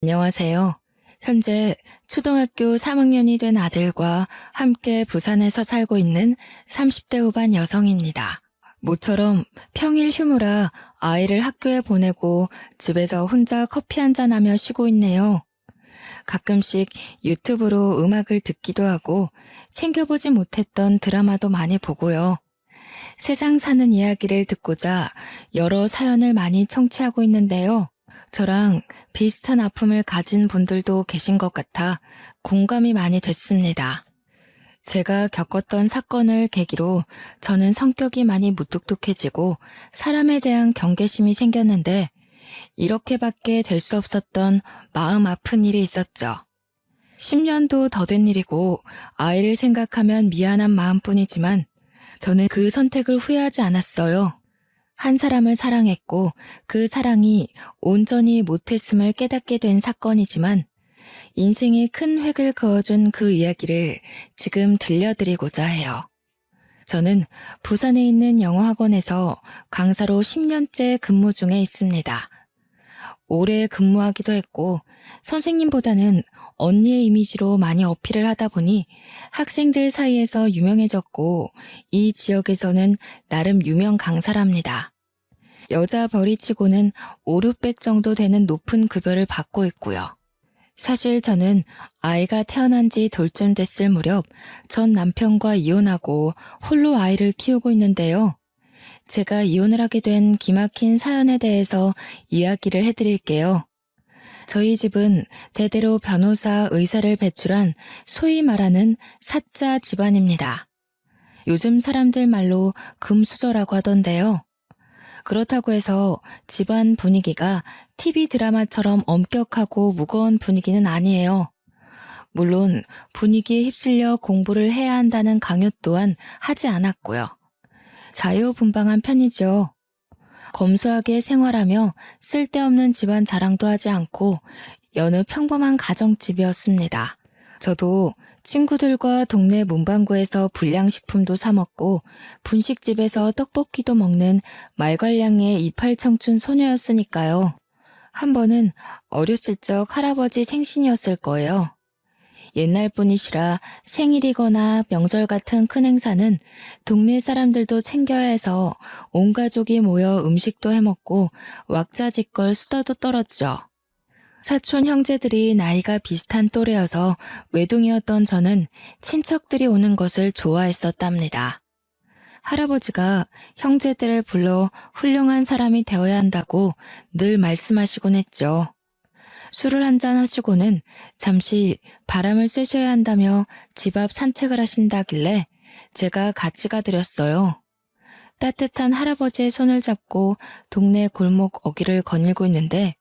안녕하세요. 현재 초등학교 3학년이 된 아들과 함께 부산에서 살고 있는 30대 후반 여성입니다. 모처럼 평일 휴무라 아이를 학교에 보내고 집에서 혼자 커피 한잔 하며 쉬고 있네요. 가끔씩 유튜브로 음악을 듣기도 하고 챙겨보지 못했던 드라마도 많이 보고요. 세상 사는 이야기를 듣고자 여러 사연을 많이 청취하고 있는데요. 저랑 비슷한 아픔을 가진 분들도 계신 것 같아 공감이 많이 됐습니다. 제가 겪었던 사건을 계기로 저는 성격이 많이 무뚝뚝해지고 사람에 대한 경계심이 생겼는데 이렇게밖에 될 수 없었던 마음 아픈 일이 있었죠. 10년도 더 된 일이고 아이를 생각하면 미안한 마음뿐이지만 저는 그 선택을 후회하지 않았어요. 한 사람을 사랑했고 그 사랑이 온전히 못했음을 깨닫게 된 사건이지만 인생에 큰 획을 그어준 그 이야기를 지금 들려드리고자 해요. 저는 부산에 있는 영어학원에서 강사로 10년째 근무 중에 있습니다. 오래 근무하기도 했고 선생님보다는 언니의 이미지로 많이 어필을 하다 보니 학생들 사이에서 유명해졌고 이 지역에서는 나름 유명 강사랍니다. 여자 벌이치고는 5, 600 정도 되는 높은 급여를 받고 있고요. 사실 저는 아이가 태어난 지 돌쯤 됐을 무렵 전 남편과 이혼하고 홀로 아이를 키우고 있는데요. 제가 이혼을 하게 된 기막힌 사연에 대해서 이야기를 해드릴게요. 저희 집은 대대로 변호사, 의사를 배출한 소위 말하는 사자 집안입니다. 요즘 사람들 말로 금수저라고 하던데요. 그렇다고 해서 집안 분위기가 TV 드라마처럼 엄격하고 무거운 분위기는 아니에요. 물론 분위기에 휩쓸려 공부를 해야 한다는 강요 또한 하지 않았고요. 자유분방한 편이죠. 검소하게 생활하며 쓸데없는 집안 자랑도 하지 않고 여느 평범한 가정집이었습니다. 저도 친구들과 동네 문방구에서 불량식품도 사 먹고 분식집에서 떡볶이도 먹는 말괄량의 이팔청춘 소녀였으니까요. 한 번은 어렸을 적 할아버지 생신이었을 거예요. 옛날 분이시라 생일이거나 명절 같은 큰 행사는 동네 사람들도 챙겨야 해서 온 가족이 모여 음식도 해먹고 왁자지껄 수다도 떨었죠. 사촌 형제들이 나이가 비슷한 또래여서 외동이었던 저는 친척들이 오는 것을 좋아했었답니다. 할아버지가 형제들을 불러 훌륭한 사람이 되어야 한다고 늘 말씀하시곤 했죠. 술을 한잔 하시고는 잠시 바람을 쐬셔야 한다며 집 앞 산책을 하신다길래 제가 같이 가드렸어요. 따뜻한 할아버지의 손을 잡고 동네 골목 어귀를 거닐고 있는데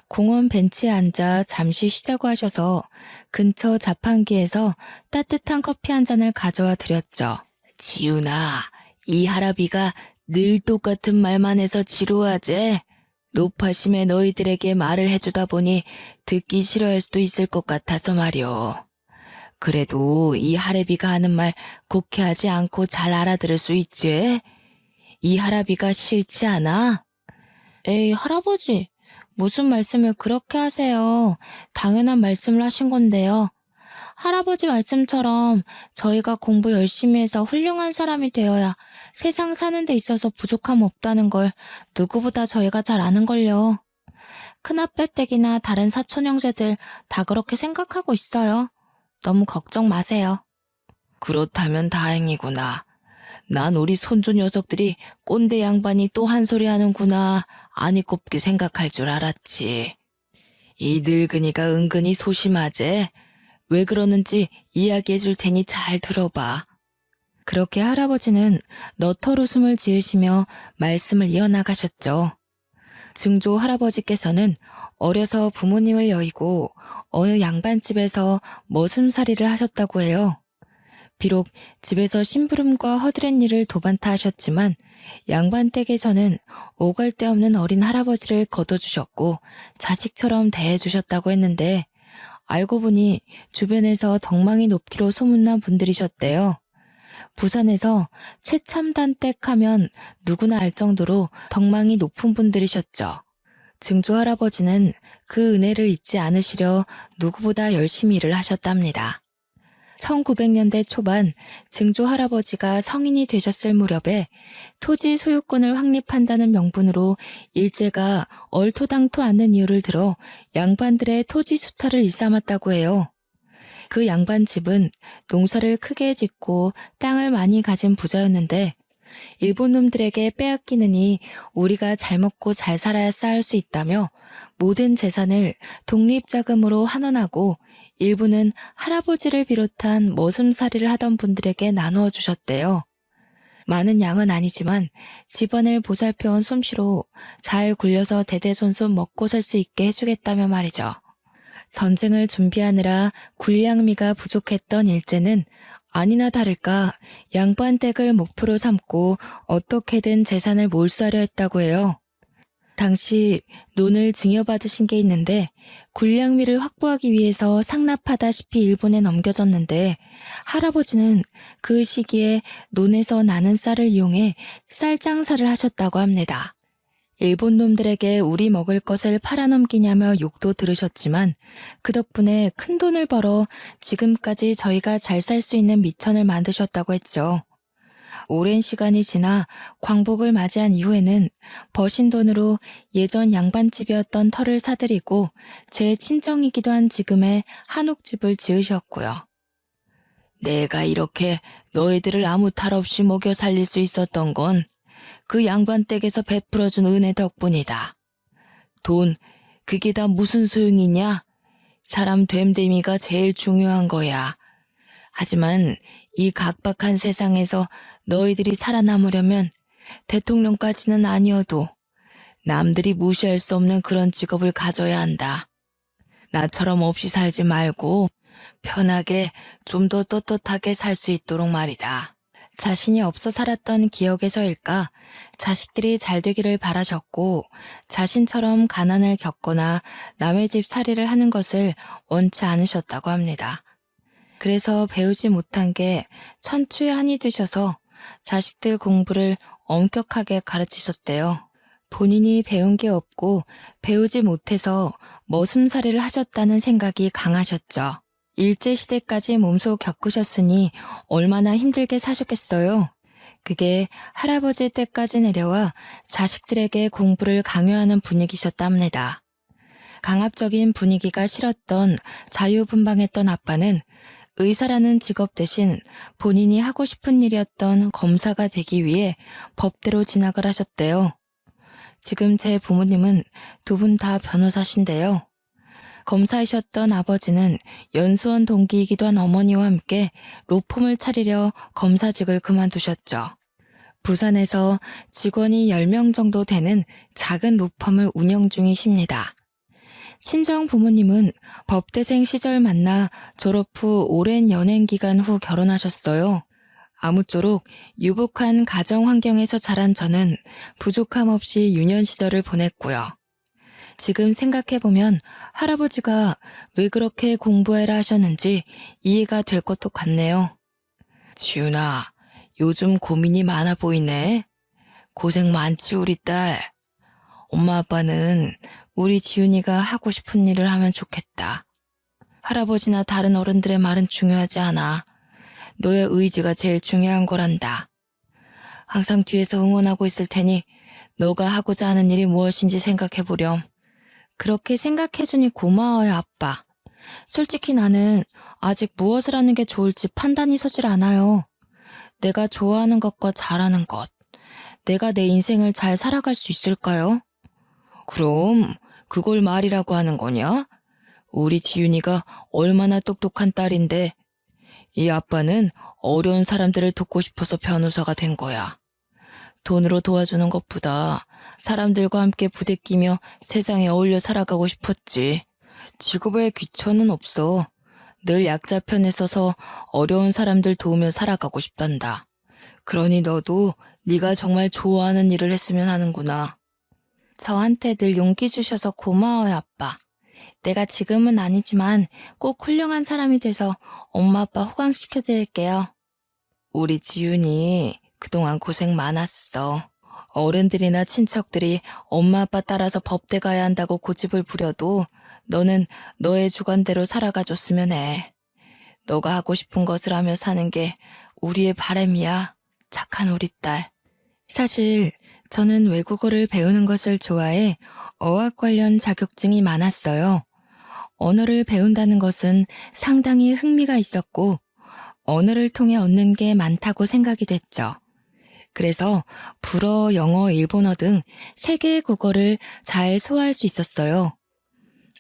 공원 벤치에 앉아 잠시 쉬자고 하셔서 근처 자판기에서 따뜻한 커피 한 잔을 가져와 드렸죠. 지훈아, 이 할아비가 늘 똑같은 말만 해서 지루하지? 노파심에 너희들에게 말을 해주다 보니 듣기 싫어할 수도 있을 것 같아서 말이오. 그래도 이 할애비가 하는 말 곡해하지 않고 잘 알아들을 수 있지? 이 할아비가 싫지 않아? 에이, 할아버지. 무슨 말씀을 그렇게 하세요. 당연한 말씀을 하신 건데요. 할아버지 말씀처럼 저희가 공부 열심히 해서 훌륭한 사람이 되어야 세상 사는 데 있어서 부족함 없다는 걸 누구보다 저희가 잘 아는걸요. 큰아빠댁이나 다른 사촌 형제들 다 그렇게 생각하고 있어요. 너무 걱정 마세요. 그렇다면 다행이구나. 난 우리 손주 녀석들이 꼰대 양반이 또 한 소리 하는구나 아니 곱게 생각할 줄 알았지. 이 늙은이가 은근히 소심하제. 왜 그러는지 이야기해 줄 테니 잘 들어봐. 그렇게 할아버지는 너털 웃음을 지으시며 말씀을 이어나가셨죠. 증조 할아버지께서는 어려서 부모님을 여의고 어느 양반집에서 머슴살이를 하셨다고 해요. 비록 집에서 심부름과 허드렛 일을 도맡아 하셨지만 양반 댁에서는 오갈 데 없는 어린 할아버지를 거둬주셨고 자식처럼 대해주셨다고 했는데 알고 보니 주변에서 덕망이 높기로 소문난 분들이셨대요. 부산에서 최첨단 댁 하면 누구나 알 정도로 덕망이 높은 분들이셨죠. 증조 할아버지는 그 은혜를 잊지 않으시려 누구보다 열심히 일을 하셨답니다. 1900년대 초반 증조 할아버지가 성인이 되셨을 무렵에 토지 소유권을 확립한다는 명분으로 일제가 얼토당토 않는 이유를 들어 양반들의 토지 수탈을 일삼았다고 해요. 그 양반 집은 농사를 크게 짓고 땅을 많이 가진 부자였는데 일본 놈들에게 빼앗기느니 우리가 잘 먹고 잘 살아야 쌓을 수 있다며 모든 재산을 독립자금으로 환원하고 일부는 할아버지를 비롯한 머슴살이를 하던 분들에게 나누어 주셨대요. 많은 양은 아니지만 집안을 보살펴온 솜씨로 잘 굴려서 대대손손 먹고 살 수 있게 해주겠다며 말이죠. 전쟁을 준비하느라 군량미가 부족했던 일제는 아니나 다를까 양반 댁을 목표로 삼고 어떻게든 재산을 몰수하려 했다고 해요. 당시 논을 증여받으신 게 있는데 군량미를 확보하기 위해서 상납하다시피 일본에 넘겨졌는데 할아버지는 그 시기에 논에서 나는 쌀을 이용해 쌀 장사를 하셨다고 합니다. 일본 놈들에게 우리 먹을 것을 팔아넘기냐며 욕도 들으셨지만 그 덕분에 큰 돈을 벌어 지금까지 저희가 잘 살 수 있는 미천을 만드셨다고 했죠. 오랜 시간이 지나 광복을 맞이한 이후에는 버신 돈으로 예전 양반집이었던 터를 사들이고 제 친정이기도 한 지금의 한옥집을 지으셨고요. 내가 이렇게 너희들을 아무 탈 없이 먹여 살릴 수 있었던 건 그 양반 댁에서 베풀어준 은혜 덕분이다. 돈, 그게 다 무슨 소용이냐? 사람 됨됨이가 제일 중요한 거야. 하지만 이 각박한 세상에서 너희들이 살아남으려면 대통령까지는 아니어도 남들이 무시할 수 없는 그런 직업을 가져야 한다. 나처럼 없이 살지 말고 편하게 좀 더 떳떳하게 살 수 있도록 말이다. 자신이 없어 살았던 기억에서일까 자식들이 잘 되기를 바라셨고 자신처럼 가난을 겪거나 남의 집 살이를 하는 것을 원치 않으셨다고 합니다. 그래서 배우지 못한 게 천추의 한이 되셔서 자식들 공부를 엄격하게 가르치셨대요. 본인이 배운 게 없고 배우지 못해서 머슴살이를 하셨다는 생각이 강하셨죠. 일제시대까지 몸소 겪으셨으니 얼마나 힘들게 사셨겠어요. 그게 할아버지 때까지 내려와 자식들에게 공부를 강요하는 분위기셨답니다. 강압적인 분위기가 싫었던 자유분방했던 아빠는 의사라는 직업 대신 본인이 하고 싶은 일이었던 검사가 되기 위해 법대로 진학을 하셨대요. 지금 제 부모님은 두 분 다 변호사신데요. 검사이셨던 아버지는 연수원 동기이기도 한 어머니와 함께 로펌을 차리려 검사직을 그만두셨죠. 부산에서 직원이 10명 정도 되는 작은 로펌을 운영 중이십니다. 친정 부모님은 법대생 시절 만나 졸업 후 오랜 연행 기간 후 결혼하셨어요. 아무쪼록 유복한 가정 환경에서 자란 저는 부족함 없이 유년 시절을 보냈고요. 지금 생각해보면 할아버지가 왜 그렇게 공부해라 하셨는지 이해가 될 것도 같네요. 지훈아, 요즘 고민이 많아 보이네. 고생 많지 우리 딸. 엄마 아빠는 우리 지훈이가 하고 싶은 일을 하면 좋겠다. 할아버지나 다른 어른들의 말은 중요하지 않아. 너의 의지가 제일 중요한 거란다. 항상 뒤에서 응원하고 있을 테니 너가 하고자 하는 일이 무엇인지 생각해보렴. 그렇게 생각해주니 고마워요, 아빠. 솔직히 나는 아직 무엇을 하는 게 좋을지 판단이 서질 않아요. 내가 좋아하는 것과 잘하는 것. 내가 내 인생을 잘 살아갈 수 있을까요? 그럼 그걸 말이라고 하는 거냐? 우리 지윤이가 얼마나 똑똑한 딸인데 이 아빠는 어려운 사람들을 돕고 싶어서 변호사가 된 거야. 돈으로 도와주는 것보다 사람들과 함께 부대끼며 세상에 어울려 살아가고 싶었지. 직업에 귀천은 없어. 늘 약자 편에 서서 어려운 사람들 도우며 살아가고 싶단다. 그러니 너도 네가 정말 좋아하는 일을 했으면 하는구나. 저한테 늘 용기 주셔서 고마워요, 아빠. 내가 지금은 아니지만 꼭 훌륭한 사람이 돼서 엄마 아빠 호강시켜드릴게요. 우리 지윤이 그동안 고생 많았어. 어른들이나 친척들이 엄마 아빠 따라서 법대 가야 한다고 고집을 부려도 너는 너의 주관대로 살아가줬으면 해. 너가 하고 싶은 것을 하며 사는 게 우리의 바람이야. 착한 우리 딸. 사실 저는 외국어를 배우는 것을 좋아해 어학 관련 자격증이 많았어요. 언어를 배운다는 것은 상당히 흥미가 있었고 언어를 통해 얻는 게 많다고 생각이 됐죠. 그래서 불어, 영어, 일본어 등 세 개의 국어를 잘 소화할 수 있었어요.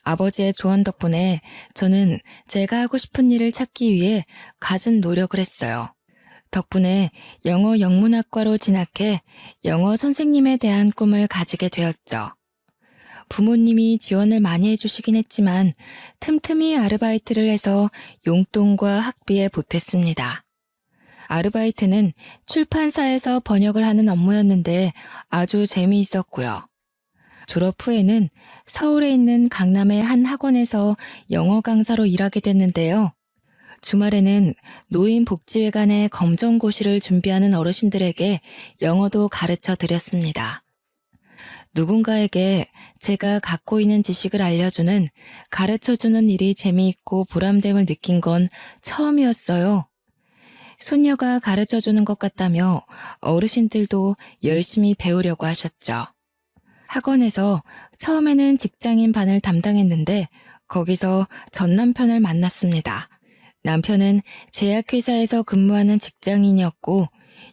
아버지의 조언 덕분에 저는 제가 하고 싶은 일을 찾기 위해 갖은 노력을 했어요. 덕분에 영어 영문학과로 진학해 영어 선생님에 대한 꿈을 가지게 되었죠. 부모님이 지원을 많이 해주시긴 했지만 틈틈이 아르바이트를 해서 용돈과 학비에 보탰습니다. 아르바이트는 출판사에서 번역을 하는 업무였는데 아주 재미있었고요. 졸업 후에는 서울에 있는 강남의 한 학원에서 영어 강사로 일하게 됐는데요. 주말에는 노인복지회관의 검정고시를 준비하는 어르신들에게 영어도 가르쳐 드렸습니다. 누군가에게 제가 갖고 있는 지식을 알려주는, 가르쳐주는 일이 재미있고 보람됨을 느낀 건 처음이었어요. 손녀가 가르쳐주는 것 같다며 어르신들도 열심히 배우려고 하셨죠. 학원에서 처음에는 직장인 반을 담당했는데 거기서 전 남편을 만났습니다. 남편은 제약회사에서 근무하는 직장인이었고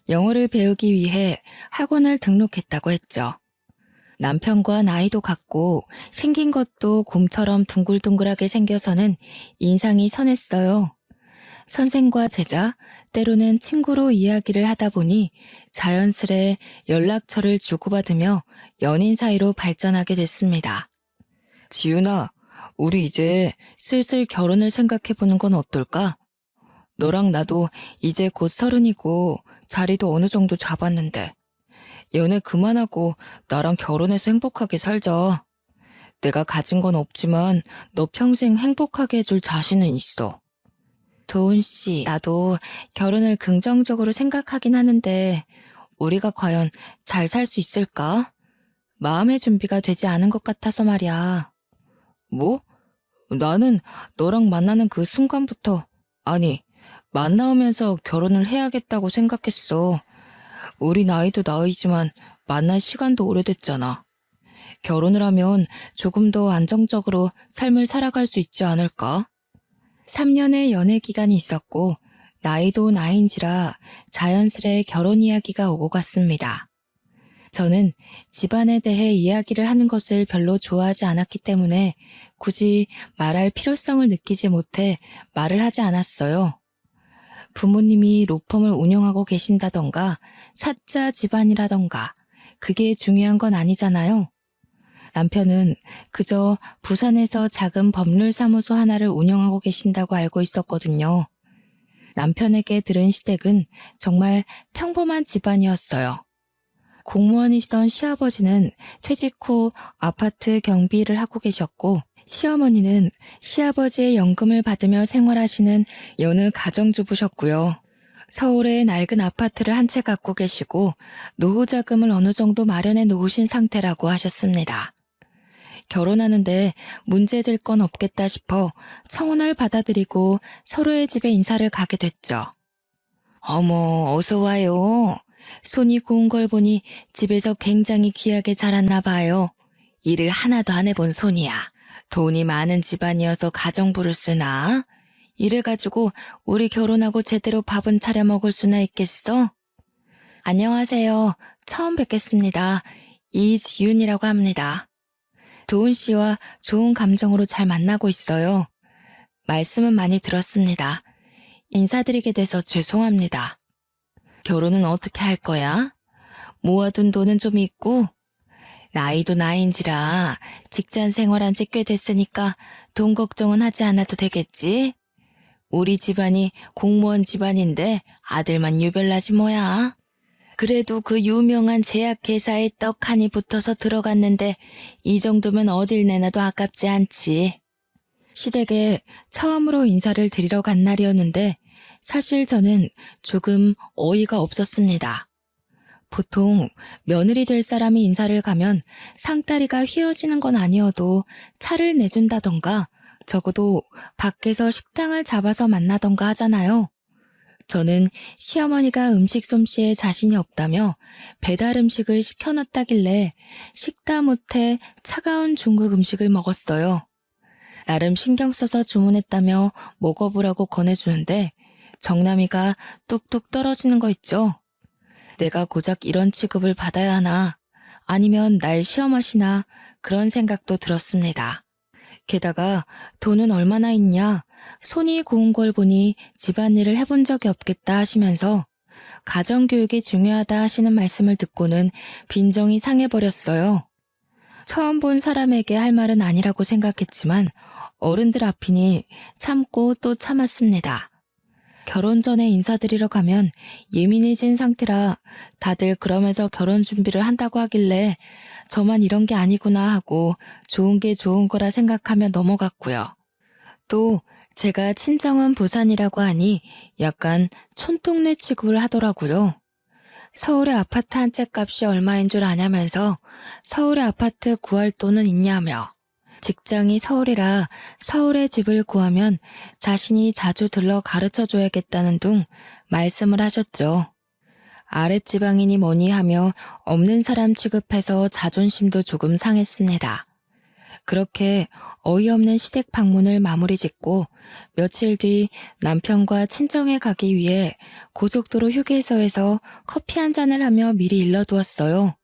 영어를 배우기 위해 학원을 등록했다고 했죠. 남편과 나이도 같고 생긴 것도 곰처럼 둥글둥글하게 생겨서는 인상이 선했어요. 선생과 제자, 때로는 친구로 이야기를 하다 보니 자연스레 연락처를 주고받으며 연인 사이로 발전하게 됐습니다. 지윤아, 우리 이제 슬슬 결혼을 생각해보는 건 어떨까? 너랑 나도 이제 곧 30이고 자리도 어느 정도 잡았는데 연애 그만하고 나랑 결혼해서 행복하게 살자. 내가 가진 건 없지만 너 평생 행복하게 해줄 자신은 있어. 도훈 씨, 나도 결혼을 긍정적으로 생각하긴 하는데 우리가 과연 잘 살 수 있을까? 마음의 준비가 되지 않은 것 같아서 말이야. 뭐? 나는 너랑 만나는 그 순간부터, 아니, 만나오면서 결혼을 해야겠다고 생각했어. 우리 나이도 나이지만 만날 시간도 오래됐잖아. 결혼을 하면 조금 더 안정적으로 삶을 살아갈 수 있지 않을까? 3년의 연애 기간이 있었고 나이도 나이인지라 자연스레 결혼 이야기가 오고 갔습니다. 저는 집안에 대해 이야기를 하는 것을 별로 좋아하지 않았기 때문에 굳이 말할 필요성을 느끼지 못해 말을 하지 않았어요. 부모님이 로펌을 운영하고 계신다던가 사자 집안이라던가 그게 중요한 건 아니잖아요. 남편은 그저 부산에서 작은 법률사무소 하나를 운영하고 계신다고 알고 있었거든요. 남편에게 들은 시댁은 정말 평범한 집안이었어요. 공무원이시던 시아버지는 퇴직 후 아파트 경비를 하고 계셨고 시어머니는 시아버지의 연금을 받으며 생활하시는 여느 가정주부셨고요. 서울에 낡은 아파트를 한 채 갖고 계시고 노후 자금을 어느 정도 마련해 놓으신 상태라고 하셨습니다. 결혼하는데 문제될 건 없겠다 싶어 청혼을 받아들이고 서로의 집에 인사를 가게 됐죠. 어머, 어서 와요. 손이 고운 걸 보니 집에서 굉장히 귀하게 자랐나 봐요. 일을 하나도 안 해본 손이야. 돈이 많은 집안이어서 가정부를 쓰나? 이래가지고 우리 결혼하고 제대로 밥은 차려 먹을 수나 있겠어? 안녕하세요. 처음 뵙겠습니다. 이지윤이라고 합니다. 도훈 씨와 좋은 감정으로 잘 만나고 있어요. 말씀은 많이 들었습니다. 인사드리게 돼서 죄송합니다. 결혼은 어떻게 할 거야? 모아둔 돈은 좀 있고? 나이도 나이인지라 직장 생활한 지 꽤 됐으니까 돈 걱정은 하지 않아도 되겠지? 우리 집안이 공무원 집안인데 아들만 유별나지 뭐야. 그래도 그 유명한 제약회사에 떡하니 붙어서 들어갔는데 이 정도면 어딜 내놔도 아깝지 않지. 시댁에 처음으로 인사를 드리러 간 날이었는데 사실 저는 조금 어이가 없었습니다. 보통 며느리 될 사람이 인사를 가면 상다리가 휘어지는 건 아니어도 차를 내준다던가 적어도 밖에서 식당을 잡아서 만나던가 하잖아요. 저는 시어머니가 음식 솜씨에 자신이 없다며 배달 음식을 시켜놨다길래 식다 못해 차가운 중국 음식을 먹었어요. 나름 신경 써서 주문했다며 먹어보라고 권해주는데 정남이가 뚝뚝 떨어지는 거 있죠. 내가 고작 이런 취급을 받아야 하나, 아니면 날 시험하시나 그런 생각도 들었습니다. 게다가 돈은 얼마나 있냐, 손이 고운 걸 보니 집안일을 해본 적이 없겠다 하시면서 가정교육이 중요하다 하시는 말씀을 듣고는 빈정이 상해버렸어요. 처음 본 사람에게 할 말은 아니라고 생각했지만 어른들 앞이니 참고 또 참았습니다. 결혼 전에 인사드리러 가면 예민해진 상태라 다들 그러면서 결혼 준비를 한다고 하길래 저만 이런 게 아니구나 하고 좋은 게 좋은 거라 생각하며 넘어갔고요. 또 제가 친정은 부산이라고 하니 약간 촌동네 취급을 하더라고요. 서울의 아파트 한 채 값이 얼마인 줄 아냐면서 서울의 아파트 구할 돈은 있냐며, 직장이 서울이라 서울에 집을 구하면 자신이 자주 들러 가르쳐줘야겠다는 둥 말씀을 하셨죠. 아랫지방이니 뭐니 하며 없는 사람 취급해서 자존심도 조금 상했습니다. 그렇게 어이없는 시댁 방문을 마무리 짓고 며칠 뒤 남편과 친정에 가기 위해 고속도로 휴게소에서 커피 한 잔을 하며 미리 일러두었어요.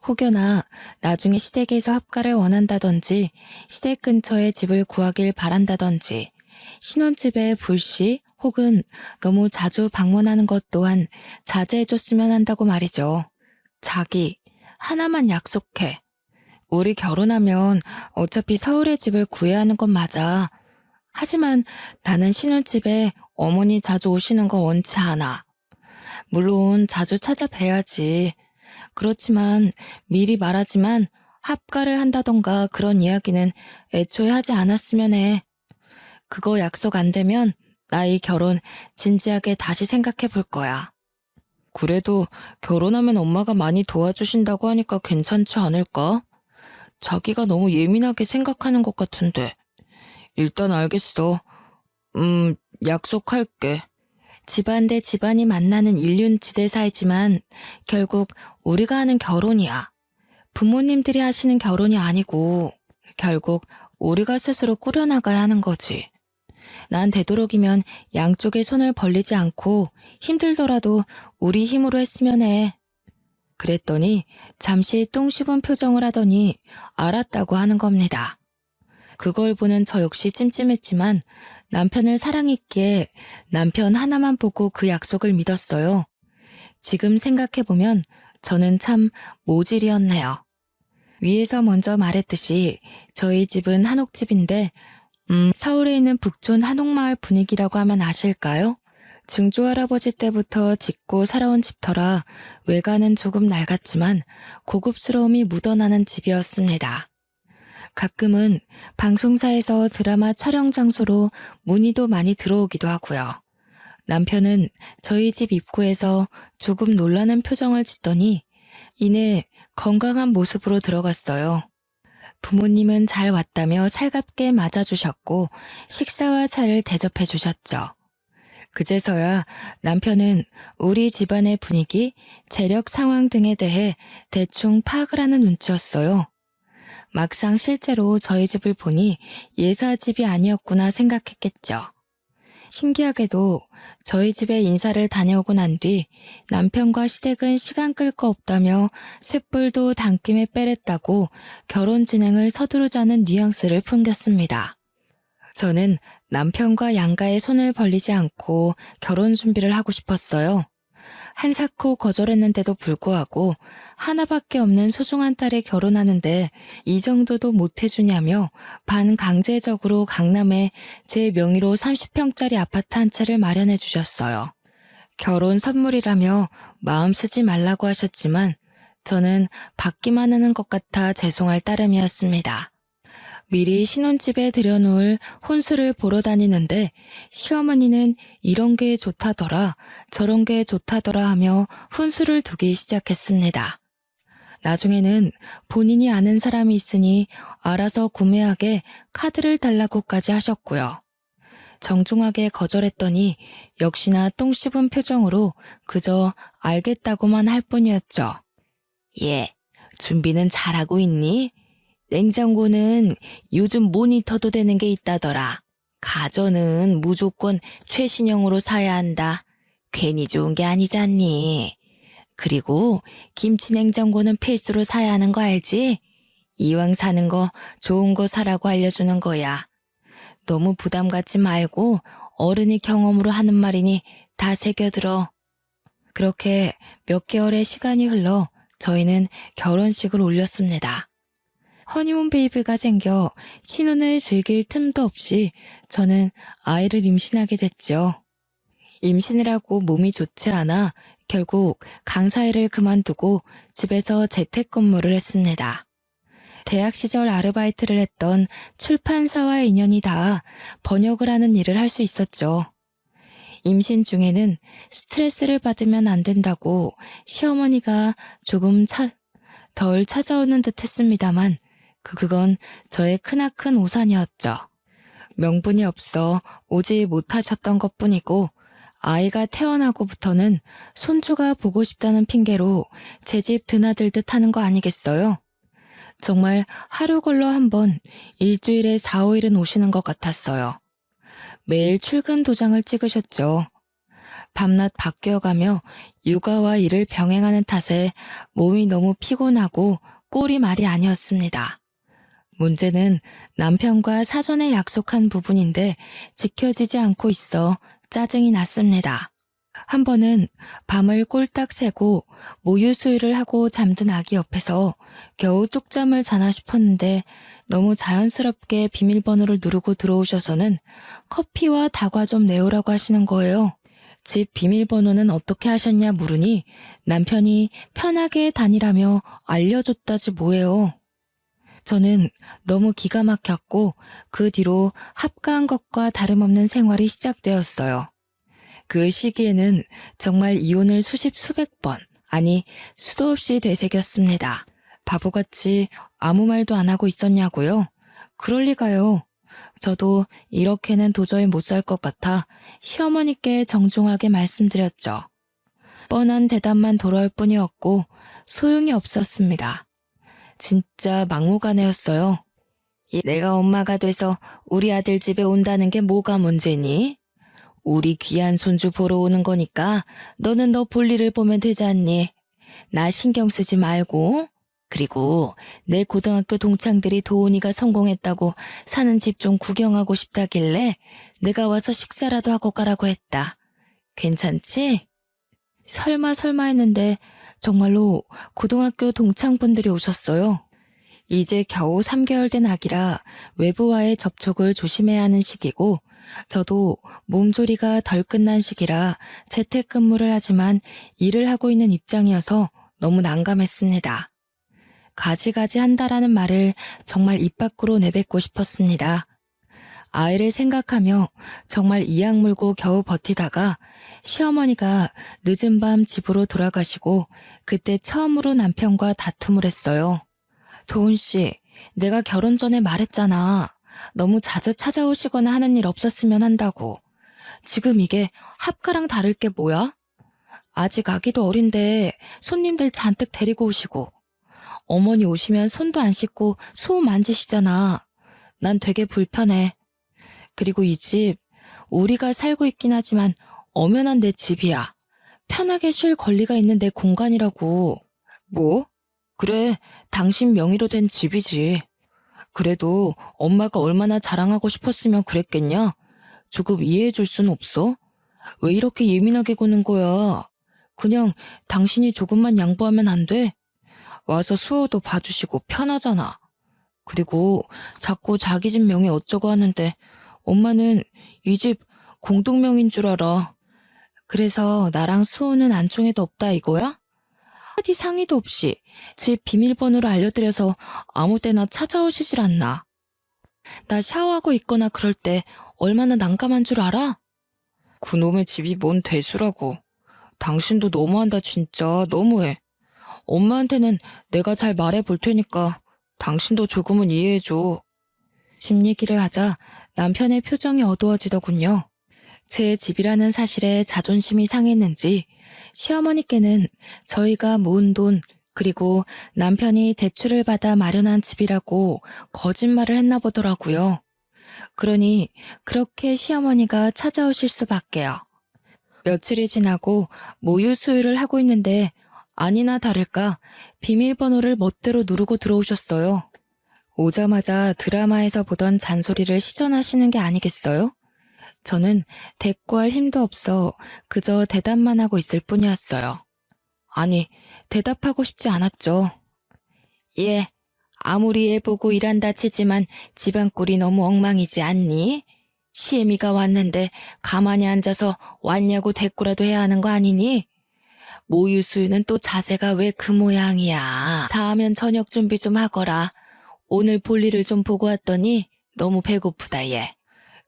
혹여나 나중에 시댁에서 합가를 원한다든지 시댁 근처에 집을 구하길 바란다든지 신혼집에 불시 혹은 너무 자주 방문하는 것 또한 자제해줬으면 한다고 말이죠. 자기, 하나만 약속해. 우리 결혼하면 어차피 서울에 집을 구해야 하는 건 맞아. 하지만 나는 신혼집에 어머니 자주 오시는 거 원치 않아. 물론 자주 찾아뵈야지. 그렇지만 미리 말하지만 합가를 한다던가 그런 이야기는 애초에 하지 않았으면 해. 그거 약속 안 되면 나 이 결혼 진지하게 다시 생각해 볼 거야. 그래도 결혼하면 엄마가 많이 도와주신다고 하니까 괜찮지 않을까? 자기가 너무 예민하게 생각하는 것 같은데. 일단 알겠어. 약속할게. 집안 대 집안이 만나는 일륜지대 사이지만 결국 우리가 하는 결혼이야. 부모님들이 하시는 결혼이 아니고 결국 우리가 스스로 꾸려나가야 하는 거지. 난 되도록이면 양쪽에 손을 벌리지 않고 힘들더라도 우리 힘으로 했으면 해. 그랬더니 잠시 똥 씹은 표정을 하더니 알았다고 하는 겁니다. 그걸 보는 저 역시 찜찜했지만 남편을 사랑했기에 남편 하나만 보고 그 약속을 믿었어요. 지금 생각해보면 저는 참 모질이었네요. 위에서 먼저 말했듯이 저희 집은 한옥집인데 서울에 있는 북촌 한옥마을 분위기라고 하면 아실까요? 증조할아버지 때부터 짓고 살아온 집터라 외관은 조금 낡았지만 고급스러움이 묻어나는 집이었습니다. 가끔은 방송사에서 드라마 촬영 장소로 문의도 많이 들어오기도 하고요. 남편은 저희 집 입구에서 조금 놀라는 표정을 짓더니 이내 건강한 모습으로 들어갔어요. 부모님은 잘 왔다며 살갑게 맞아주셨고 식사와 차를 대접해 주셨죠. 그제서야 남편은 우리 집안의 분위기, 재력 상황 등에 대해 대충 파악을 하는 눈치였어요. 막상 실제로 저희 집을 보니 예사집이 아니었구나 생각했겠죠. 신기하게도 저희 집에 인사를 다녀오고 난 뒤 남편과 시댁은 시간 끌 거 없다며 쇳불도 당김에 빼랬다고 결혼 진행을 서두르자는 뉘앙스를 풍겼습니다. 저는 남편과 양가의 손을 벌리지 않고 결혼 준비를 하고 싶었어요. 한사코 거절했는데도 불구하고 하나밖에 없는 소중한 딸이 결혼하는데 이 정도도 못 해주냐며 반강제적으로 강남에 제 명의로 30평짜리 아파트 한 채를 마련해 주셨어요. 결혼 선물이라며 마음 쓰지 말라고 하셨지만 저는 받기만 하는 것 같아 죄송할 따름이었습니다. 미리 신혼집에 들여놓을 혼수를 보러 다니는데 시어머니는 이런 게 좋다더라, 저런 게 좋다더라 하며 혼수를 두기 시작했습니다. 나중에는 본인이 아는 사람이 있으니 알아서 구매하게 카드를 달라고까지 하셨고요. 정중하게 거절했더니 역시나 똥 씹은 표정으로 그저 알겠다고만 할 뿐이었죠. 예, 준비는 잘하고 있니? 냉장고는 요즘 모니터도 되는 게 있다더라. 가전은 무조건 최신형으로 사야 한다. 괜히 좋은 게 아니잖니. 그리고 김치 냉장고는 필수로 사야 하는 거 알지? 이왕 사는 거 좋은 거 사라고 알려주는 거야. 너무 부담 갖지 말고 어른이 경험으로 하는 말이니 다 새겨들어. 그렇게 몇 개월의 시간이 흘러 저희는 결혼식을 올렸습니다. 허니문 베이비가 생겨 신혼을 즐길 틈도 없이 저는 아이를 임신하게 됐죠. 임신을 하고 몸이 좋지 않아 결국 강사일을 그만두고 집에서 재택근무를 했습니다. 대학 시절 아르바이트를 했던 출판사와의 인연이 닿아 번역을 하는 일을 할 수 있었죠. 임신 중에는 스트레스를 받으면 안 된다고 시어머니가 조금 덜 찾아오는 듯 했습니다만 그건 저의 크나큰 오산이었죠. 명분이 없어 오지 못하셨던 것뿐이고 아이가 태어나고부터는 손주가 보고 싶다는 핑계로 제 집 드나들듯 하는 거 아니겠어요? 정말 하루 걸러 한 번 일주일에 4, 5일은 오시는 것 같았어요. 매일 출근 도장을 찍으셨죠. 밤낮 바뀌어가며 육아와 일을 병행하는 탓에 몸이 너무 피곤하고 꼴이 말이 아니었습니다. 문제는 남편과 사전에 약속한 부분인데 지켜지지 않고 있어 짜증이 났습니다. 한 번은 밤을 꼴딱 새고 모유 수유를 하고 잠든 아기 옆에서 겨우 쪽잠을 자나 싶었는데 너무 자연스럽게 비밀번호를 누르고 들어오셔서는 커피와 다과 좀 내오라고 하시는 거예요. 집 비밀번호는 어떻게 하셨냐 물으니 남편이 편하게 다니라며 알려줬다지 뭐예요. 저는 너무 기가 막혔고 그 뒤로 합가한 것과 다름없는 생활이 시작되었어요. 그 시기에는 정말 이혼을 수백 번, 아니 수도 없이 되새겼습니다. 바보같이 아무 말도 안 하고 있었냐고요? 그럴 리가요. 저도 이렇게는 도저히 못 살 것 같아 시어머니께 정중하게 말씀드렸죠. 뻔한 대답만 돌아올 뿐이었고 소용이 없었습니다. 진짜 막무가내였어요. 내가 엄마가 돼서 우리 아들 집에 온다는 게 뭐가 문제니? 우리 귀한 손주 보러 오는 거니까 너는 너 볼일을 보면 되지 않니? 나 신경 쓰지 말고. 그리고 내 고등학교 동창들이 도훈이가 성공했다고 사는 집 좀 구경하고 싶다길래 내가 와서 식사라도 하고 가라고 했다. 괜찮지? 설마 했는데 정말로 고등학교 동창분들이 오셨어요. 이제 겨우 3개월 된 아기라 외부와의 접촉을 조심해야 하는 시기고 저도 몸조리가 덜 끝난 시기라 재택근무를 하지만 일을 하고 있는 입장이어서 너무 난감했습니다. 가지가지 한다라는 말을 정말 입 밖으로 내뱉고 싶었습니다. 아이를 생각하며 정말 이악 물고 겨우 버티다가 시어머니가 늦은 밤 집으로 돌아가시고 그때 처음으로 남편과 다툼을 했어요. 도훈 씨, 내가 결혼 전에 말했잖아. 너무 자주 찾아오시거나 하는 일 없었으면 한다고. 지금 이게 합가랑 다를 게 뭐야? 아직 아기도 어린데 손님들 잔뜩 데리고 오시고 어머니 오시면 손도 안 씻고 수호 만지시잖아. 난 되게 불편해. 그리고 이 집 우리가 살고 있긴 하지만 엄연한 내 집이야. 편하게 쉴 권리가 있는 내 공간이라고. 뭐? 그래, 당신 명의로 된 집이지. 그래도 엄마가 얼마나 자랑하고 싶었으면 그랬겠냐? 조금 이해해 줄 순 없어? 왜 이렇게 예민하게 구는 거야? 그냥 당신이 조금만 양보하면 안 돼? 와서 수호도 봐주시고 편하잖아. 그리고 자꾸 자기 집 명의 어쩌고 하는데 엄마는 이 집 공동명인 줄 알아. 그래서 나랑 수호는 안중에도 없다 이거야? 한마디 상의도 없이 집 비밀번호를 알려드려서 아무 때나 찾아오시질 않나. 나 샤워하고 있거나 그럴 때 얼마나 난감한 줄 알아? 그놈의 집이 뭔 대수라고. 당신도 너무한다 진짜 너무해. 엄마한테는 내가 잘 말해볼 테니까 당신도 조금은 이해해줘. 집 얘기를 하자 남편의 표정이 어두워지더군요. 제 집이라는 사실에 자존심이 상했는지 시어머니께는 저희가 모은 돈 그리고 남편이 대출을 받아 마련한 집이라고 거짓말을 했나 보더라고요. 그러니 그렇게 시어머니가 찾아오실 수밖에요. 며칠이 지나고 모유 수유를 하고 있는데 아니나 다를까 비밀번호를 멋대로 누르고 들어오셨어요. 오자마자 드라마에서 보던 잔소리를 시전하시는 게 아니겠어요? 저는 대꾸할 힘도 없어 그저 대답만 하고 있을 뿐이었어요. 아니, 대답하고 싶지 않았죠. 예, 아무리 애 보고 일한다 치지만 집안 꼴이 너무 엉망이지 않니? 시애미가 왔는데 가만히 앉아서 왔냐고 대꾸라도 해야 하는 거 아니니? 모유 수유는 또 자세가 왜 그 모양이야. 다 하면 저녁 준비 좀 하거라. 오늘 볼일을 좀 보고 왔더니 너무 배고프다 얘.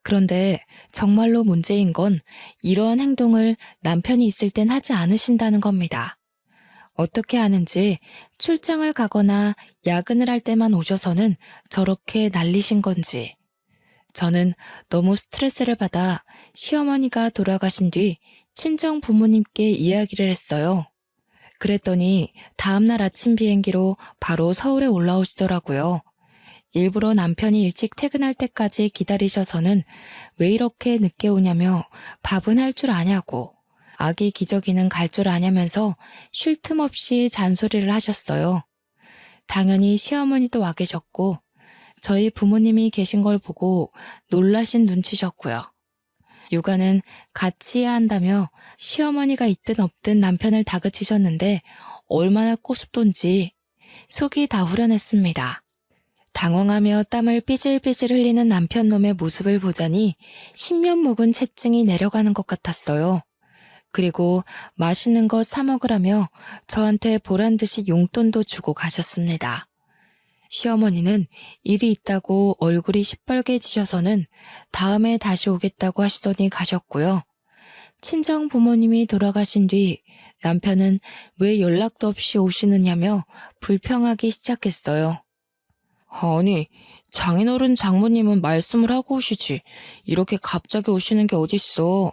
그런데 정말로 문제인 건 이러한 행동을 남편이 있을 땐 하지 않으신다는 겁니다. 어떻게 하는지 출장을 가거나 야근을 할 때만 오셔서는 저렇게 날리신 건지. 저는 너무 스트레스를 받아 시어머니가 돌아가신 뒤 친정 부모님께 이야기를 했어요. 그랬더니 다음날 아침 비행기로 바로 서울에 올라오시더라고요. 일부러 남편이 일찍 퇴근할 때까지 기다리셔서는 왜 이렇게 늦게 오냐며 밥은 할 줄 아냐고 아기 기저귀는 갈 줄 아냐면서 쉴 틈 없이 잔소리를 하셨어요. 당연히 시어머니도 와 계셨고 저희 부모님이 계신 걸 보고 놀라신 눈치셨고요. 육아는 같이 해야 한다며 시어머니가 있든 없든 남편을 다그치셨는데 얼마나 꼬숩던지 속이 다 후련했습니다. 당황하며 땀을 삐질삐질 흘리는 남편놈의 모습을 보자니 십년 묵은 체증이 내려가는 것 같았어요. 그리고 맛있는 거 사 먹으라며 저한테 보란듯이 용돈도 주고 가셨습니다. 시어머니는 일이 있다고 얼굴이 시뻘개지셔서는 다음에 다시 오겠다고 하시더니 가셨고요. 친정 부모님이 돌아가신 뒤 남편은 왜 연락도 없이 오시느냐며 불평하기 시작했어요. 아니, 장인어른 장모님은 말씀을 하고 오시지. 이렇게 갑자기 오시는 게 어딨어.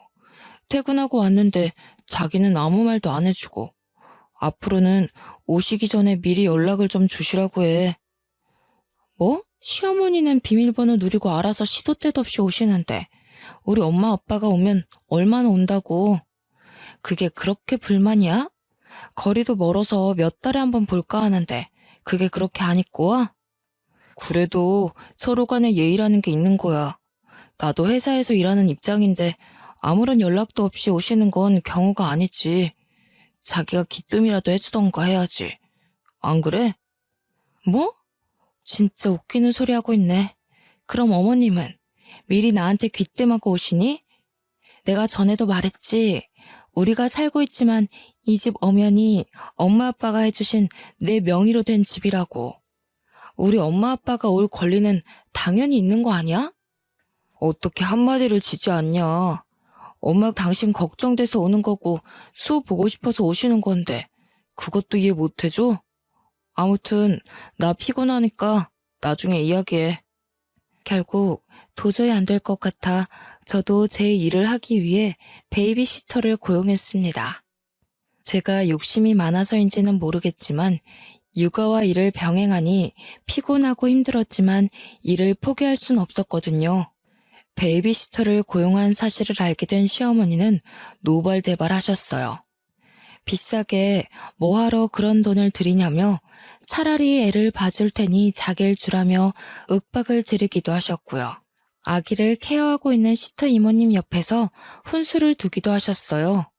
퇴근하고 왔는데 자기는 아무 말도 안 해주고. 앞으로는 오시기 전에 미리 연락을 좀 주시라고 해. 뭐? 시어머니는 비밀번호 누리고 알아서 시도 때도 없이 오시는데 우리 엄마 아빠가 오면 얼마나 온다고. 그게 그렇게 불만이야? 거리도 멀어서 몇 달에 한 번 볼까 하는데 그게 그렇게 안 입고 와? 그래도 서로 간에 예의라는 게 있는 거야. 나도 회사에서 일하는 입장인데 아무런 연락도 없이 오시는 건 경우가 아니지. 자기가 기뜸이라도 해주던가 해야지. 안 그래? 뭐? 진짜 웃기는 소리 하고 있네. 그럼 어머님은 미리 나한테 귀뜸하고 오시니? 내가 전에도 말했지. 우리가 살고 있지만 이 집 엄연히 엄마 아빠가 해주신 내 명의로 된 집이라고. 우리 엄마 아빠가 올 권리는 당연히 있는 거 아니야? 어떻게 한마디를 지지 않냐. 엄마 당신 걱정돼서 오는 거고 수호 보고 싶어서 오시는 건데 그것도 이해 못 해줘? 아무튼 나 피곤하니까 나중에 이야기해. 결국 도저히 안 될 것 같아 저도 제 일을 하기 위해 베이비시터를 고용했습니다. 제가 욕심이 많아서인지는 모르겠지만 육아와 일을 병행하니 피곤하고 힘들었지만 일을 포기할 순 없었거든요. 베이비시터를 고용한 사실을 알게 된 시어머니는 노발대발하셨어요. 비싸게 뭐하러 그런 돈을 들이냐며 차라리 애를 봐줄 테니 자기를 주라며 윽박을 지르기도 하셨고요. 아기를 케어하고 있는 시터 이모님 옆에서 훈수를 두기도 하셨어요.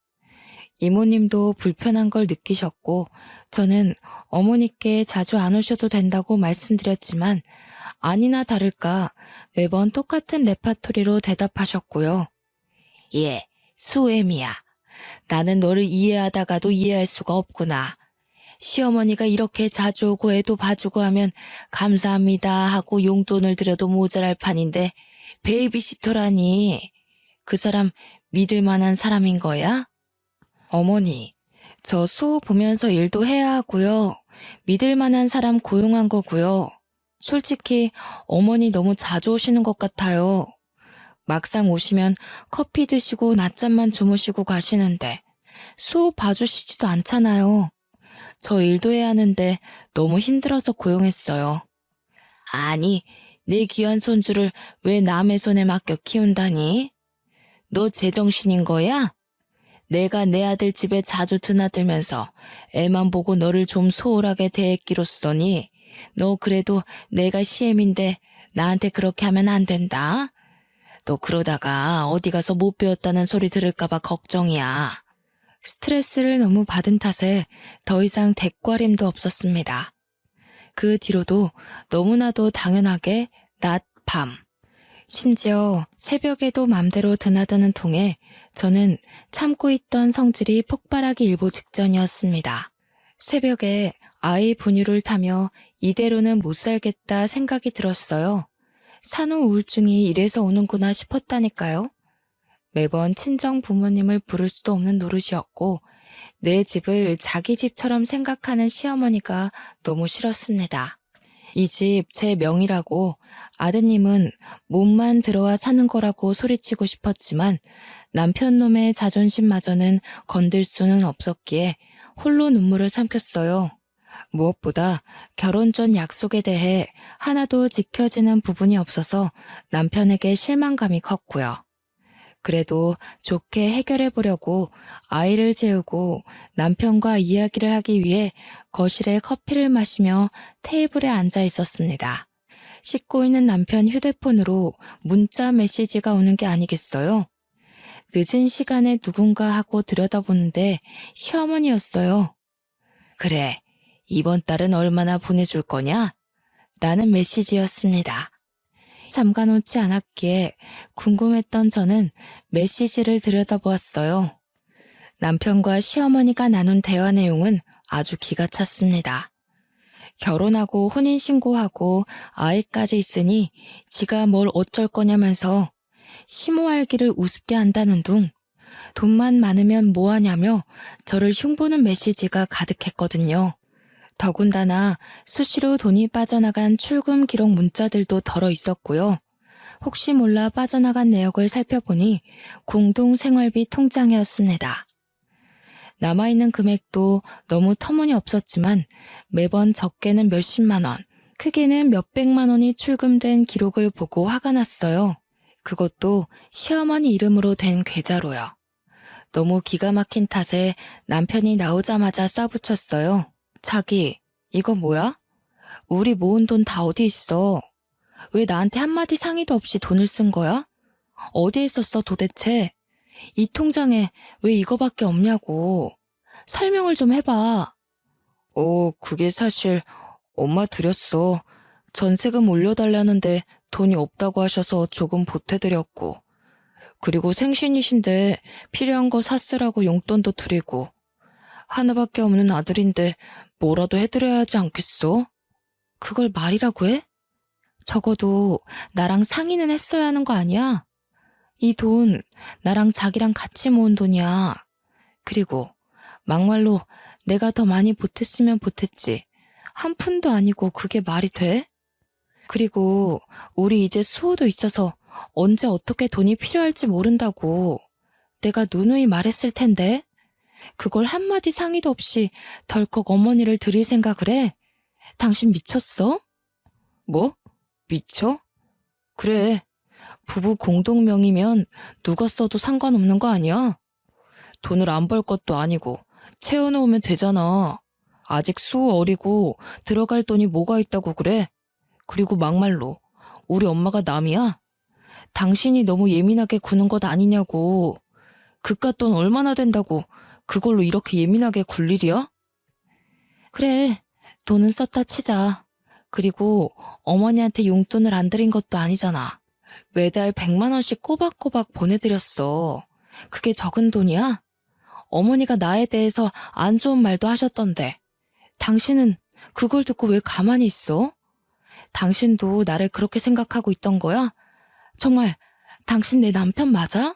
이모님도 불편한 걸 느끼셨고 저는 어머니께 자주 안 오셔도 된다고 말씀드렸지만 아니나 다를까 매번 똑같은 레파토리로 대답하셨고요. 예, 수애미야. 나는 너를 이해하다가도 이해할 수가 없구나. 시어머니가 이렇게 자주 오고 애도 봐주고 하면 감사합니다 하고 용돈을 드려도 모자랄 판인데 베이비시터라니. 그 사람 믿을 만한 사람인 거야? 어머니, 저 수호 보면서 일도 해야 하고요. 믿을 만한 사람 고용한 거고요. 솔직히 어머니 너무 자주 오시는 것 같아요. 막상 오시면 커피 드시고 낮잠만 주무시고 가시는데 수호 봐주시지도 않잖아요. 저 일도 해야 하는데 너무 힘들어서 고용했어요. 아니, 내 귀한 손주를 왜 남의 손에 맡겨 키운다니? 너 제정신인 거야? 내가 내 아들 집에 자주 드나들면서 애만 보고 너를 좀 소홀하게 대했기로써니 너 그래도 내가 시엠인데 나한테 그렇게 하면 안 된다. 너 그러다가 어디 가서 못 배웠다는 소리 들을까봐 걱정이야. 스트레스를 너무 받은 탓에 더 이상 대꾸림도 없었습니다. 그 뒤로도 너무나도 당연하게 낮, 밤, 심지어 새벽에도 맘대로 드나드는 통에 저는 참고 있던 성질이 폭발하기 일보 직전이었습니다. 새벽에 아이 분유를 타며 이대로는 못 살겠다 생각이 들었어요. 산후 우울증이 이래서 오는구나 싶었다니까요. 매번 친정 부모님을 부를 수도 없는 노릇이었고 내 집을 자기 집처럼 생각하는 시어머니가 너무 싫었습니다. 이 집 제 명이라고 아드님은 몸만 들어와 사는 거라고 소리치고 싶었지만 남편 놈의 자존심마저는 건들 수는 없었기에 홀로 눈물을 삼켰어요. 무엇보다 결혼 전 약속에 대해 하나도 지켜지는 부분이 없어서 남편에게 실망감이 컸고요. 그래도 좋게 해결해 보려고 아이를 재우고 남편과 이야기를 하기 위해 거실에 커피를 마시며 테이블에 앉아 있었습니다. 씻고 있는 남편 휴대폰으로 문자 메시지가 오는 게 아니겠어요? 늦은 시간에 누군가 하고 들여다보는데 시어머니였어요. 그래, 이번 달은 얼마나 보내줄 거냐? 라는 메시지였습니다. 잠가놓지 않았기에 궁금했던 저는 메시지를 들여다보았어요. 남편과 시어머니가 나눈 대화 내용은 아주 기가 찼습니다. 결혼하고 혼인신고하고 아이까지 있으니 지가 뭘 어쩔 거냐면서 심호알기를 우습게 한다는 둥, 돈만 많으면 뭐하냐며 저를 흉보는 메시지가 가득했거든요. 더군다나 수시로 돈이 빠져나간 출금 기록 문자들도 덜어 있었고요. 혹시 몰라 빠져나간 내역을 살펴보니 공동생활비 통장이었습니다. 남아있는 금액도 너무 터무니없었지만 매번 적게는 몇십만 원, 크게는 몇백만 원이 출금된 기록을 보고 화가 났어요. 그것도 시어머니 이름으로 된 계좌로요. 너무 기가 막힌 탓에 남편이 나오자마자 쏴붙였어요. 자기, 이거 뭐야? 우리 모은 돈 다 어디 있어? 왜 나한테 한마디 상의도 없이 돈을 쓴 거야? 어디에 썼어 도대체? 이 통장에 왜 이거밖에 없냐고. 설명을 좀 해봐. 그게 사실 엄마 드렸어. 전세금 올려달라는데 돈이 없다고 하셔서 조금 보태드렸고. 그리고 생신이신데 필요한 거 샀으라고 용돈도 드리고. 하나밖에 없는 아들인데 뭐라도 해드려야 하지 않겠어? 그걸 말이라고 해? 적어도 나랑 상의는 했어야 하는 거 아니야? 이 돈 나랑 자기랑 같이 모은 돈이야. 그리고 막말로 내가 더 많이 보탰으면 보탰지. 한 푼도 아니고 그게 말이 돼? 그리고 우리 이제 수호도 있어서 언제 어떻게 돈이 필요할지 모른다고 내가 누누이 말했을 텐데. 그걸 한마디 상의도 없이 덜컥 어머니를 드릴 생각을 해? 당신 미쳤어? 뭐? 미쳐? 그래. 부부 공동명의면 누가 써도 상관없는 거 아니야? 돈을 안 벌 것도 아니고 채워놓으면 되잖아. 아직 수호 어리고 들어갈 돈이 뭐가 있다고 그래? 그리고 막말로 우리 엄마가 남이야? 당신이 너무 예민하게 구는 것 아니냐고. 그깟 돈 얼마나 된다고 그걸로 이렇게 예민하게 굴 일이야? 그래, 돈은 썼다 치자. 그리고 어머니한테 용돈을 안 드린 것도 아니잖아. 매달 100만 원씩 꼬박꼬박 보내드렸어. 그게 적은 돈이야? 어머니가 나에 대해서 안 좋은 말도 하셨던데 당신은 그걸 듣고 왜 가만히 있어? 당신도 나를 그렇게 생각하고 있던 거야? 정말 당신 내 남편 맞아?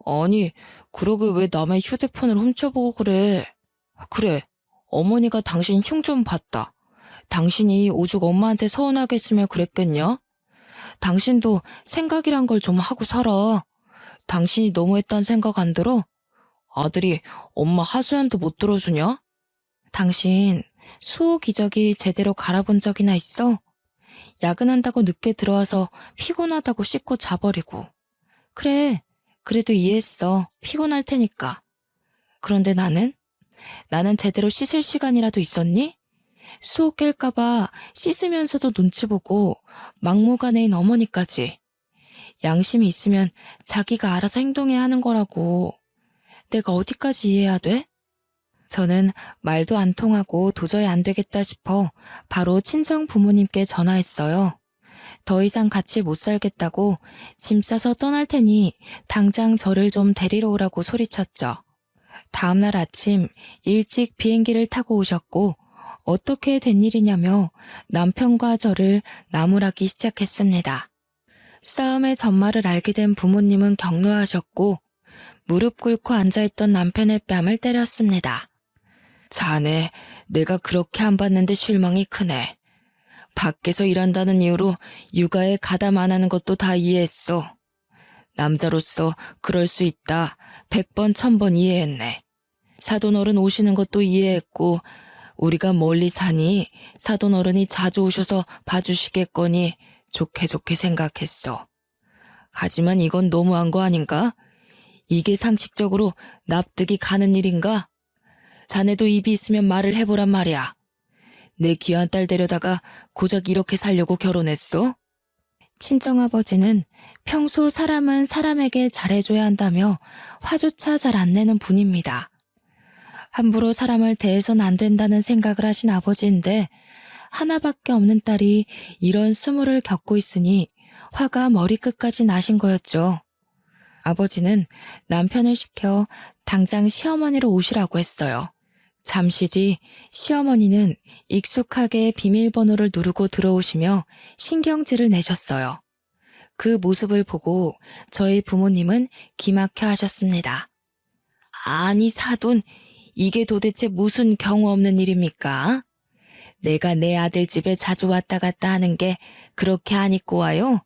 아니, 그러게 왜 남의 휴대폰을 훔쳐보고 그래? 그래, 어머니가 당신 흉 좀 봤다. 당신이 오죽 엄마한테 서운하겠으면 그랬겠냐? 당신도 생각이란 걸 좀 하고 살아. 당신이 너무했단 생각 안 들어? 아들이 엄마 하소연도 못 들어주냐? 당신 수호 기저귀 제대로 갈아본 적이나 있어? 야근한다고 늦게 들어와서 피곤하다고 씻고 자버리고. 그래, 그래도 이해했어. 피곤할 테니까. 그런데 나는 제대로 씻을 시간이라도 있었니? 수호 깰까봐 씻으면서도 눈치 보고 막무가내인 어머니까지. 양심이 있으면 자기가 알아서 행동해야 하는 거라고. 내가 어디까지 이해해야 돼? 저는 말도 안 통하고 도저히 안 되겠다 싶어 바로 친정 부모님께 전화했어요. 더 이상 같이 못 살겠다고 짐 싸서 떠날 테니 당장 저를 좀 데리러 오라고 소리쳤죠. 다음날 아침 일찍 비행기를 타고 오셨고 어떻게 된 일이냐며 남편과 저를 나무라기 시작했습니다. 싸움의 전말을 알게 된 부모님은 격노하셨고 무릎 꿇고 앉아있던 남편의 뺨을 때렸습니다. 자네, 내가 그렇게 안 봤는데 실망이 크네. 밖에서 일한다는 이유로 육아에 가담 안 하는 것도 다 이해했어. 남자로서 그럴 수 있다. 100번 1000번 이해했네. 사돈어른 오시는 것도 이해했고 우리가 멀리 사니 사돈어른이 자주 오셔서 봐주시겠거니 좋게 좋게 생각했어. 하지만 이건 너무한 거 아닌가? 이게 상식적으로 납득이 가는 일인가? 자네도 입이 있으면 말을 해보란 말이야. 내 귀한 딸 데려다가 고작 이렇게 살려고 결혼했어? 친정아버지는 평소 사람은 사람에게 잘해줘야 한다며 화조차 잘 안 내는 분입니다. 함부로 사람을 대해선 안 된다는 생각을 하신 아버지인데 하나밖에 없는 딸이 이런 수모를 겪고 있으니 화가 머리끝까지 나신 거였죠. 아버지는 남편을 시켜 당장 시어머니로 오시라고 했어요. 잠시 뒤 시어머니는 익숙하게 비밀번호를 누르고 들어오시며 신경질을 내셨어요. 그 모습을 보고 저희 부모님은 기막혀 하셨습니다. 아니 사돈, 이게 도대체 무슨 경우 없는 일입니까? 내가 내 아들 집에 자주 왔다 갔다 하는 게 그렇게 안 입고 와요?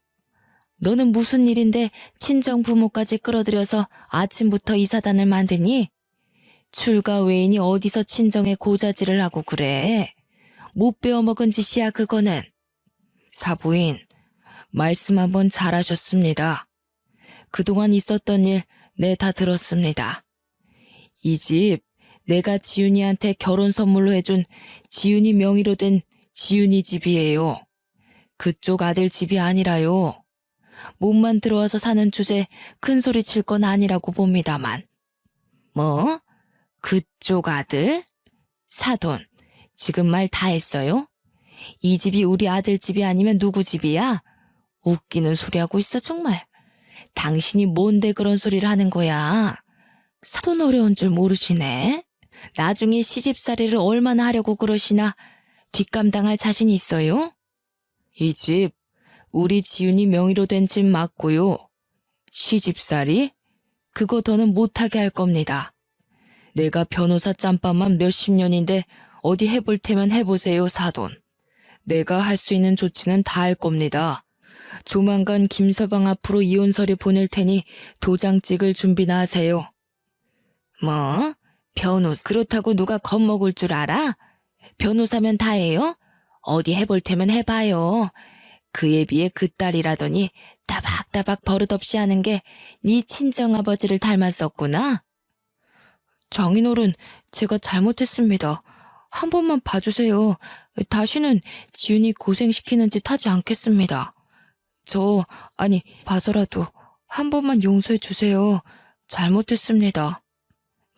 너는 무슨 일인데 친정 부모까지 끌어들여서 아침부터 이 사단을 만드니? 출가 외인이 어디서 친정에 고자질을 하고 그래? 못 배워먹은 짓이야 그거는. 사부인, 말씀 한번 잘하셨습니다. 그동안 있었던 일 내 다 들었습니다. 이 집 내가 지윤이한테 결혼 선물로 해준 지윤이 명의로 된 지윤이 집이에요. 그쪽 아들 집이 아니라요. 몸만 들어와서 사는 주제 큰 소리 칠 건 아니라고 봅니다만. 뭐? 그쪽 아들? 사돈, 지금 말 다 했어요? 이 집이 우리 아들 집이 아니면 누구 집이야? 웃기는 소리 하고 있어 정말. 당신이 뭔데 그런 소리를 하는 거야? 사돈 어려운 줄 모르시네. 나중에 시집살이를 얼마나 하려고 그러시나 뒷감당할 자신 있어요? 이 집 우리 지윤이 명의로 된 집 맞고요. 시집살이? 그거 더는 못하게 할 겁니다. 내가 변호사 짬밥만 몇십 년인데 어디 해볼 테면 해보세요 사돈. 내가 할 수 있는 조치는 다 할 겁니다. 조만간 김서방 앞으로 이혼 서류 보낼 테니 도장 찍을 준비나 하세요. 뭐? 변호사 그렇다고 누가 겁먹을 줄 알아? 변호사면 다 해요? 어디 해볼 테면 해봐요. 그에 비해 그 딸이라더니 따박따박 버릇없이 하는 게 네 친정아버지를 닮았었구나. 장인어른, 제가 잘못했습니다. 한 번만 봐주세요. 다시는 지윤이 고생시키는 짓 하지 않겠습니다. 봐서라도 한 번만 용서해 주세요. 잘못했습니다.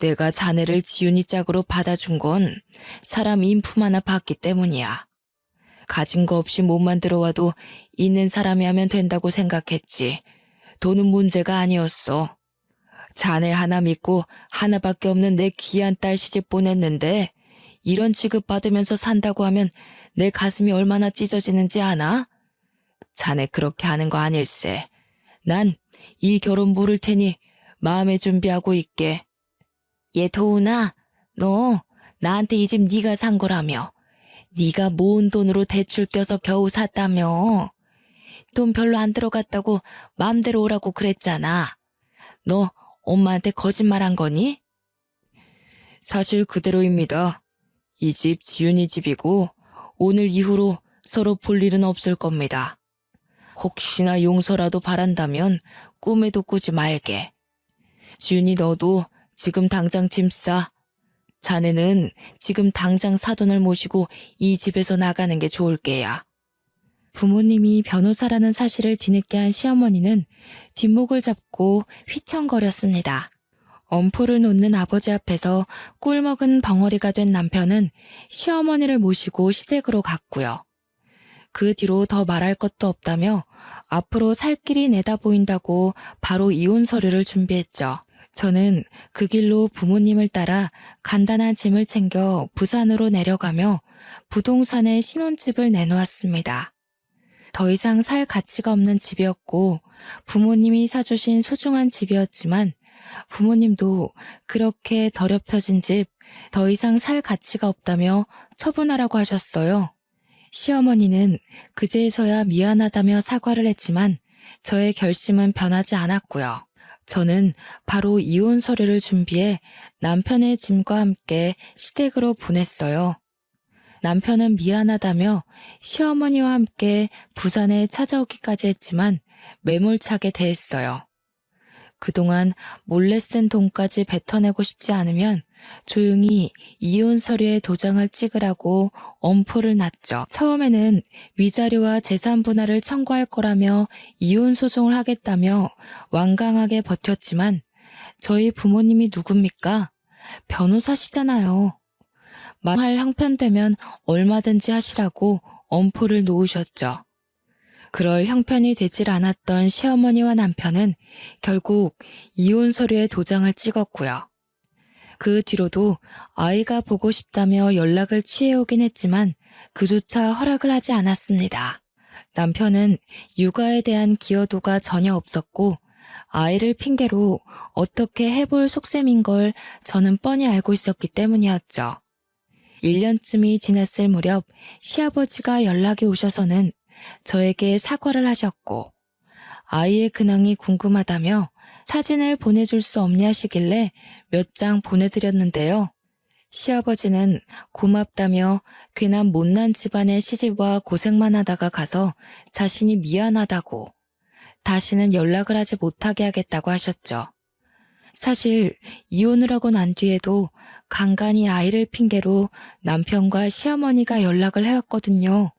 내가 자네를 지윤이 짝으로 받아준 건 사람 인품 하나 봤기 때문이야. 가진 거 없이 몸만 들어와도 있는 사람이 하면 된다고 생각했지. 돈은 문제가 아니었어. 자네 하나 믿고 하나밖에 없는 내 귀한 딸 시집 보냈는데 이런 취급 받으면서 산다고 하면 내 가슴이 얼마나 찢어지는지 아나? 자네 그렇게 하는 거 아닐세. 난 이 결혼 물을 테니 마음의 준비하고 있게. 얘 도훈아, 너 나한테 이 집 네가 산 거라며. 네가 모은 돈으로 대출 껴서 겨우 샀다며. 돈 별로 안 들어갔다고 마음대로 오라고 그랬잖아. 너 엄마한테 거짓말한 거니? 사실 그대로입니다. 이 집 지윤이 집이고 오늘 이후로 서로 볼 일은 없을 겁니다. 혹시나 용서라도 바란다면 꿈에도 꾸지 말게. 지윤이 너도 지금 당장 짐 싸. 자네는 지금 당장 사돈을 모시고 이 집에서 나가는 게 좋을 게야. 부모님이 변호사라는 사실을 뒤늦게 한 시어머니는 뒷목을 잡고 휘청거렸습니다. 엄포를 놓는 아버지 앞에서 꿀먹은 벙어리가 된 남편은 시어머니를 모시고 시댁으로 갔고요. 그 뒤로 더 말할 것도 없다며 앞으로 살 길이 내다 보인다고 바로 이혼 서류를 준비했죠. 저는 그 길로 부모님을 따라 간단한 짐을 챙겨 부산으로 내려가며 부동산에 신혼집을 내놓았습니다. 더 이상 살 가치가 없는 집이었고 부모님이 사주신 소중한 집이었지만 부모님도 그렇게 더럽혀진 집 더 이상 살 가치가 없다며 처분하라고 하셨어요. 시어머니는 그제서야 미안하다며 사과를 했지만 저의 결심은 변하지 않았고요. 저는 바로 이혼 서류를 준비해 남편의 짐과 함께 시댁으로 보냈어요. 남편은 미안하다며 시어머니와 함께 부산에 찾아오기까지 했지만 매몰차게 대했어요. 그동안 몰래 쓴 돈까지 뱉어내고 싶지 않으면 조용히 이혼 서류에 도장을 찍으라고 엄포를 놨죠. 처음에는 위자료와 재산 분할을 청구할 거라며 이혼 소송을 하겠다며 완강하게 버텼지만 저희 부모님이 누굽니까? 변호사시잖아요. 말할 형편되면 얼마든지 하시라고 엄포를 놓으셨죠. 그럴 형편이 되질 않았던 시어머니와 남편은 결국 이혼 서류에 도장을 찍었고요. 그 뒤로도 아이가 보고 싶다며 연락을 취해오긴 했지만 그조차 허락을 하지 않았습니다. 남편은 육아에 대한 기여도가 전혀 없었고 아이를 핑계로 어떻게 해볼 속셈인 걸 저는 뻔히 알고 있었기 때문이었죠. 1년쯤이 지났을 무렵 시아버지가 연락이 오셔서는 저에게 사과를 하셨고 아이의 근황이 궁금하다며 사진을 보내줄 수 없냐시길래 몇 장 보내드렸는데요. 시아버지는 고맙다며 괜한 못난 집안의 시집와 고생만 하다가 가서 자신이 미안하다고 다시는 연락을 하지 못하게 하겠다고 하셨죠. 사실 이혼을 하고 난 뒤에도 간간히 아이를 핑계로 남편과 시어머니가 연락을 해왔거든요.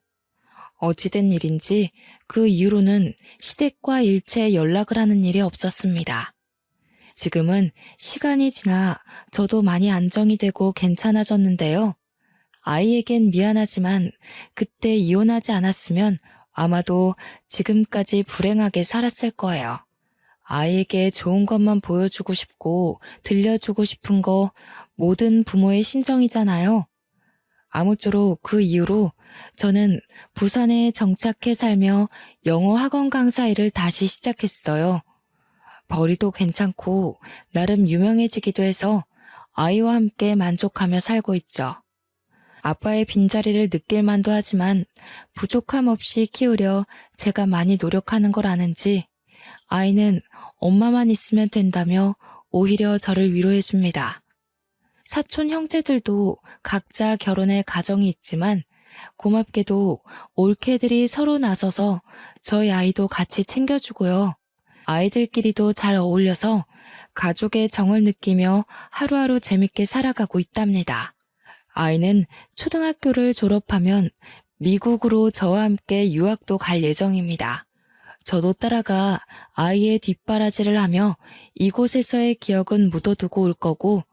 어찌된 일인지 그 이후로는 시댁과 일체 연락을 하는 일이 없었습니다. 지금은 시간이 지나 저도 많이 안정이 되고 괜찮아졌는데요. 아이에겐 미안하지만 그때 이혼하지 않았으면 아마도 지금까지 불행하게 살았을 거예요. 아이에게 좋은 것만 보여주고 싶고 들려주고 싶은 거 모든 부모의 심정이잖아요. 아무쪼록 그 이후로 저는 부산에 정착해 살며 영어 학원 강사 일을 다시 시작했어요. 벌이도 괜찮고 나름 유명해지기도 해서 아이와 함께 만족하며 살고 있죠. 아빠의 빈자리를 느낄 만도 하지만 부족함 없이 키우려 제가 많이 노력하는 걸 아는지 아이는 엄마만 있으면 된다며 오히려 저를 위로해줍니다. 사촌 형제들도 각자 결혼해 가정이 있지만 고맙게도 올케들이 서로 나서서 저희 아이도 같이 챙겨주고요. 아이들끼리도 잘 어울려서 가족의 정을 느끼며 하루하루 재밌게 살아가고 있답니다. 아이는 초등학교를 졸업하면 미국으로 저와 함께 유학도 갈 예정입니다. 저도 따라가 아이의 뒷바라지를 하며 이곳에서의 기억은 묻어두고 올 거고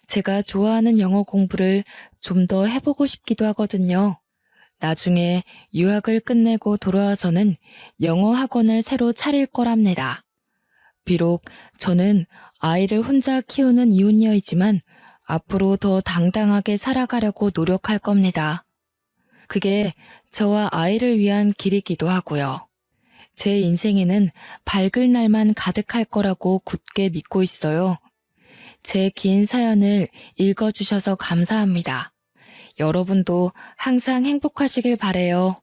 제가 좋아하는 영어 공부를 좀 더 해보고 싶기도 하거든요. 나중에 유학을 끝내고 돌아와서는 영어 학원을 새로 차릴 거랍니다. 비록 저는 아이를 혼자 키우는 이혼녀이지만 앞으로 더 당당하게 살아가려고 노력할 겁니다. 그게 저와 아이를 위한 길이기도 하고요. 제 인생에는 밝을 날만 가득할 거라고 굳게 믿고 있어요. 제 긴 사연을 읽어주셔서 감사합니다. 여러분도 항상 행복하시길 바래요.